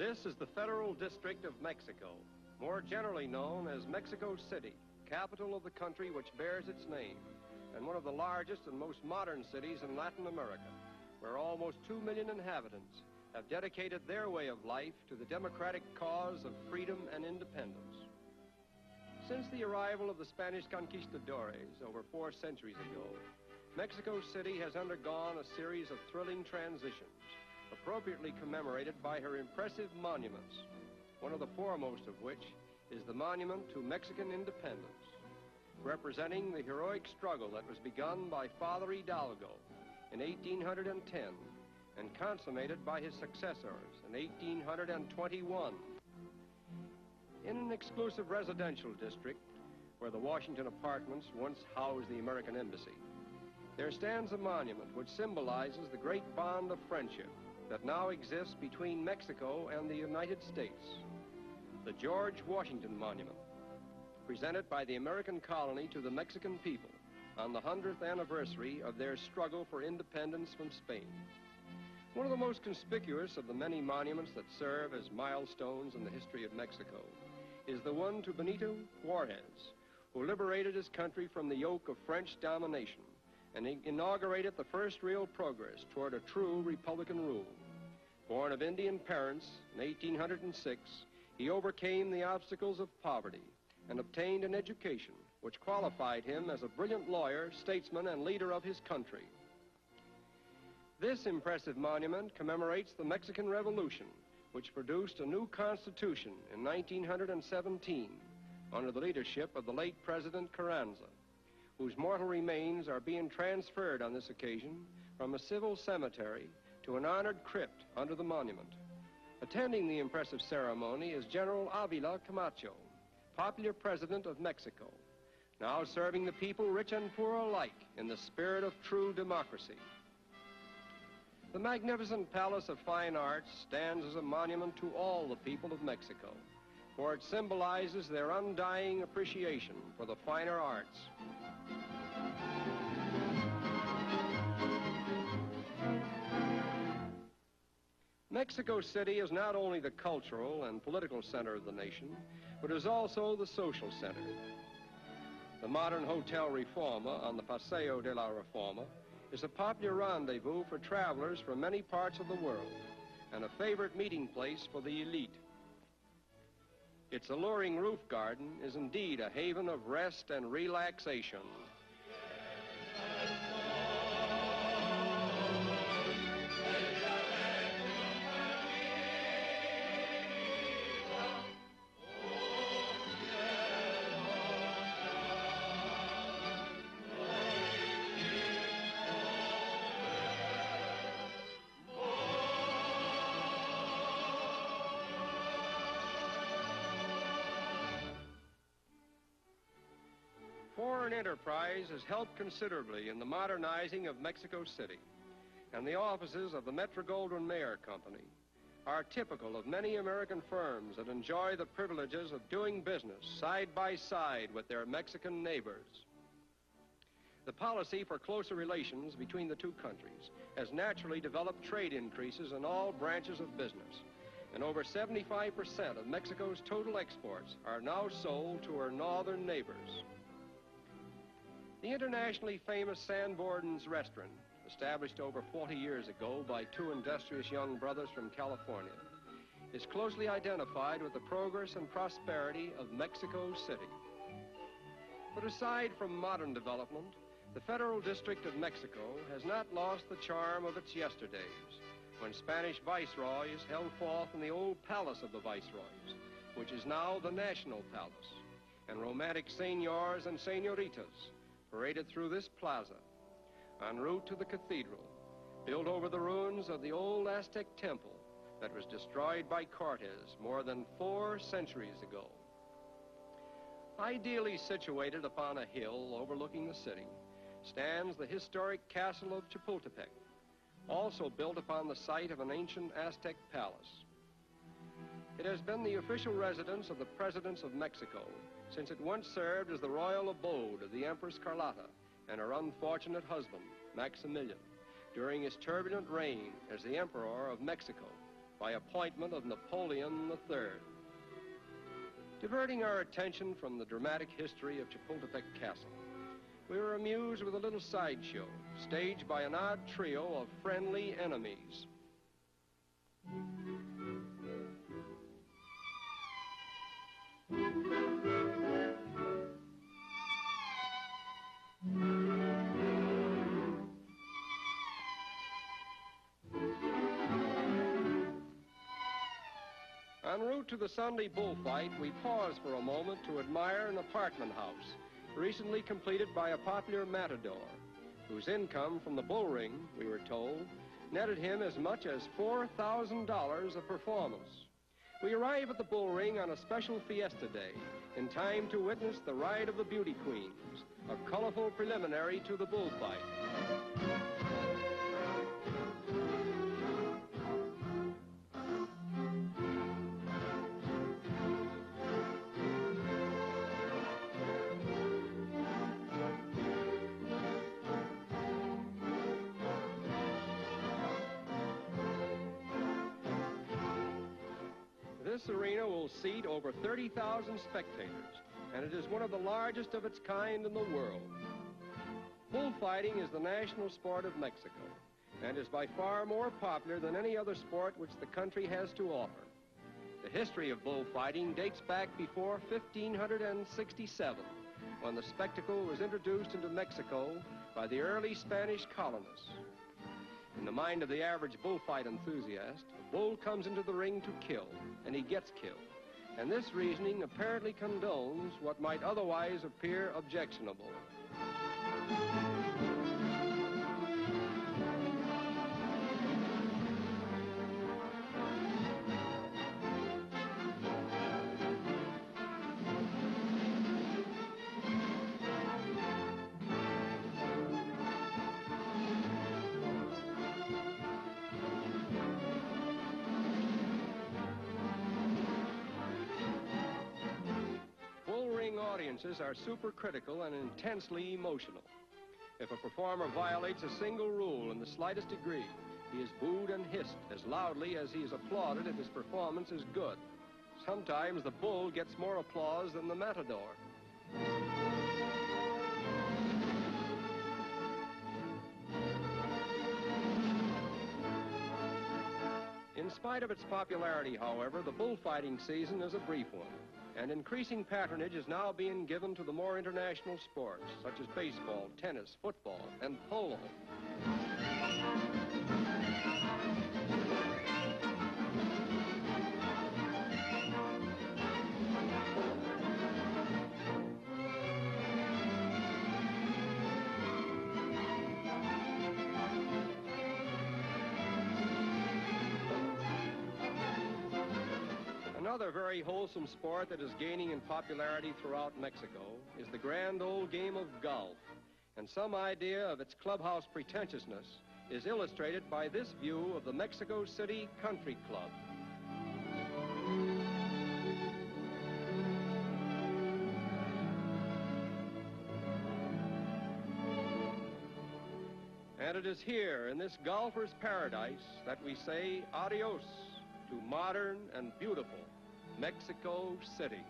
This is the Federal District of Mexico, more generally known as Mexico City, capital of the country which bears its name, and one of the largest and most modern cities in Latin America, where almost 2 million inhabitants have dedicated their way of life to the democratic cause of freedom and independence. Since the arrival of the Spanish conquistadores over 4 centuries ago, Mexico City has undergone a series of thrilling transitions, appropriately commemorated by her impressive monuments, one of the foremost of which is the monument to Mexican independence, representing the heroic struggle that was begun by Father Hidalgo in 1810 and consummated by his successors in 1821. In an exclusive residential district where the Washington Apartments once housed the American Embassy, there stands a monument which symbolizes the great bond of friendship that now exists between Mexico and the United States, the George Washington Monument, presented by the American colony to the Mexican people on the 100th anniversary of their struggle for independence from Spain. One of the most conspicuous of the many monuments that serve as milestones in the history of Mexico is the one to Benito Juarez, who liberated his country from the yoke of French domination and inaugurated the first real progress toward a true Republican rule. Born of Indian parents in 1806, he overcame the obstacles of poverty and obtained an education which qualified him as a brilliant lawyer, statesman, and leader of his country. This impressive monument commemorates the Mexican Revolution, which produced a new constitution in 1917 under the leadership of the late President Carranza, whose mortal remains are being transferred on this occasion from a civil cemetery to an honored crypt under the monument. Attending the impressive ceremony is General Avila Camacho, popular president of Mexico, now serving the people, rich and poor alike, in the spirit of true democracy. The magnificent Palace of Fine Arts stands as a monument to all the people of Mexico, for it symbolizes their undying appreciation for the finer arts. Mexico City is not only the cultural and political center of the nation, but is also the social center. The modern Hotel Reforma on the Paseo de la Reforma is a popular rendezvous for travelers from many parts of the world and a favorite meeting place for the elite. Its alluring roof garden is indeed a haven of rest and relaxation. Foreign enterprise has helped considerably in the modernizing of Mexico City, and the offices of the Metro-Goldwyn-Mayer Company are typical of many American firms that enjoy the privileges of doing business side by side with their Mexican neighbors. The policy for closer relations between the two countries has naturally developed trade increases in all branches of business, and over 75% of Mexico's total exports are now sold to her northern neighbors. The internationally famous Sanborns restaurant, established over 40 years ago by 2 industrious young brothers from California, is closely identified with the progress and prosperity of Mexico City. But aside from modern development, the Federal District of Mexico has not lost the charm of its yesterdays, when Spanish viceroys held forth in the old palace of the viceroys, which is now the National Palace, and romantic senors and senoritas paraded through this plaza en route to the cathedral, built over the ruins of the old Aztec temple that was destroyed by Cortez more than 4 centuries ago. Ideally situated upon a hill overlooking the city stands the historic castle of Chapultepec, also built upon the site of an ancient Aztec palace. It has been the official residence of the presidents of Mexico since it once served as the royal abode of the Empress Carlotta and her unfortunate husband, Maximilian, during his turbulent reign as the Emperor of Mexico by appointment of Napoleon III. Diverting our attention from the dramatic history of Chapultepec Castle, we were amused with a little sideshow staged by an odd trio of friendly enemies. En route to the Sunday bullfight, we paused for a moment to admire an apartment house recently completed by a popular matador, whose income from the bull ring, we were told, netted him as much as $4,000 a performance. We arrive at the bull ring on a special fiesta day, in time to witness the ride of the beauty queens, a colorful preliminary to the bullfight. This arena will seat over 30,000 spectators, and it is one of the largest of its kind in the world. Bullfighting is the national sport of Mexico, and is by far more popular than any other sport which the country has to offer. The history of bullfighting dates back before 1567, when the spectacle was introduced into Mexico by the early Spanish colonists. In the mind of the average bullfight enthusiast, a bull comes into the ring to kill, and he gets killed. And this reasoning apparently condones what might otherwise appear objectionable. Audiences are supercritical and intensely emotional. If a performer violates a single rule in the slightest degree, he is booed and hissed as loudly as he is applauded if his performance is good. Sometimes the bull gets more applause than the matador. In spite of its popularity, however, the bullfighting season is a brief one. And increasing patronage is now being given to the more international sports, such as baseball, tennis, football, and polo. Another very wholesome sport that is gaining in popularity throughout Mexico is the grand old game of golf. And some idea of its clubhouse pretentiousness is illustrated by this view of the Mexico City Country Club. And it is here, in this golfer's paradise, that we say adios to modern and beautiful Mexico City.